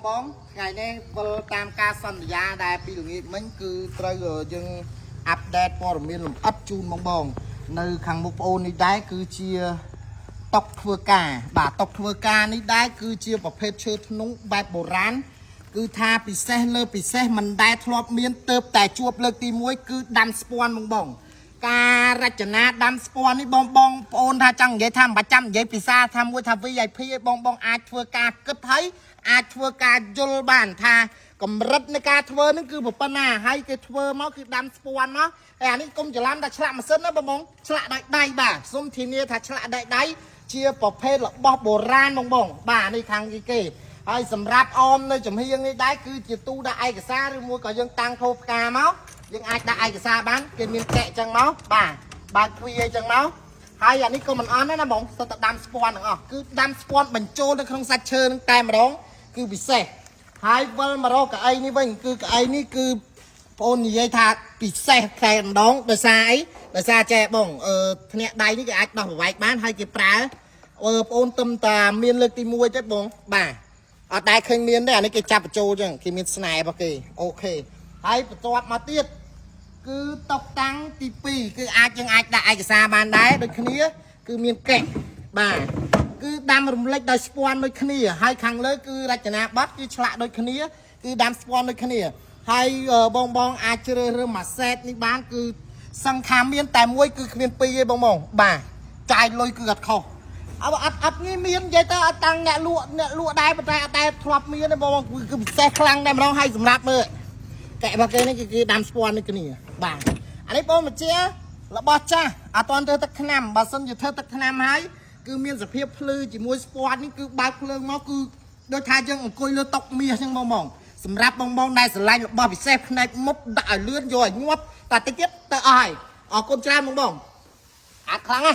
bóng ngày nay tam ca sân giá đại pi nghĩ mình cứ trời ở dừng update for miền lục ấp chun bong bong nơi khang mục ôn đi đáy cứ chia tóc thưa cả bà tóc thưa ca ní đáy cứ chia vào phê chơi núng bài bổ rán cứ tha bị xe lơ bị xe mình đáy thọp miền tớp tại chuột lơ tì muối cứ đan spawn bong bong ca ra chợ na đan spawn ní bong bong ôn tha chẳng vậy tham bà trăm vậy bị xa tham muối tham vi vậy phi bong bong ai thưa ca cất thấy ai thưa ca dul bàn tha cầm rấtในการធ្វើនឹងគឺប្រប៉ុណ្ណាហើយគេធ្វើមកគឺដាំស្ពាន់មកហើយអានេះកុំច្រឡំថាឆ្លាក់ម៉ាស៊ីនណាបងបងឆ្លាក់ដោយដៃបាទសុំធានាថាឆ្លាក់ដោយដៃជាប្រភេទរបស់បុរាណបងបងបាទនេះខាងគេហើយសម្រាប់អមនៅចំហៀងនេះដែរគឺជាទូដាក់ឯកសារឬមួយក៏យើងតាំងថោផ្កាមកយើងអាចដាក់ឯកសារបានគេមានកែអញ្ចឹងមកបាទបើកទ្វារអញ្ចឹងមកហើយអានេះក៏មិនអន់ដែរណាបងសុទ្ធតែដាំស្ពាន់ទាំងអស់គឺដាំស្ពាន់បញ្ចូលនៅក្នុងសាច់ឈើនឹងតែម្ដងគឺពិសេសហើយវិលមករកកៅអីនេះវិញគឺកៅអីនេះគឺបងនិយាយថាពិសេសតែម្ដងដោយសារអីដោយសារចែបងធ្នាក់ដៃនេះគេអាចដោះប្រវែកបានហើយគេប្រើបងទឹមតាមានលើកទី1ទេបងបាទអត់ដែរឃើញមានទេអានេះគេចាប់បញ្ចូលចឹងគេមានស្នែរបស់គេអូខេហើយបន្ទាប់មកទៀតគឺតុបតាំងទី2គឺយើងអាចដាក់ឯកសារបានដែរដូចគ្នាគឺមានកេះបាទគឺដាំរំលេចដោយស្ពាន់ដូចគ្នាហើយខាងលើគឺរចនាប័ទ្មគឺឆ្លាក់ដូចគ្នាគឺដាំស្ពាន់ដូចគ្នាហើយបងអាចជ្រើសរើសមួយសេតនេះបានគឺសង្ខារមានតែមួយគឺគ្មានពីរទេបងបាទចាយលុយគឺអត់ខុសអត់ងាយមាននិយាយទៅអត់តាំងអ្នកលក់ដែរប៉ុន្តែអត់ដែរធ្លាប់មានទេបងគឺពិសេសខ្លាំងតែម្ដងហើយសម្រាប់មើលកែរបស់គេនេះគឺដាំស្ពាន់ដូចគ្នាបាទអានេះបងបញ្ជារបស់ចាស់អត់តន់ទៅទឹកថ្នាំបើសិនជាធ្វើទឹកថ្នាំហើយគឺមានសភាពភ្លឺជាមួយស្ពាន់នេះគឺបើកភ្លើងមកគឺដូចថាយើងអង្គុយលើតុមាសអញ្ចឹងបងសម្រាប់បងដែលស្រឡាញ់របស់ពិសេសផ្នែកមុខដាក់ឲ្យលឿនយកឲ្យញាប់តែតិចទៀតទៅអស់ហើយអរគុណច្រើនបងអត់ខ្លាំងណា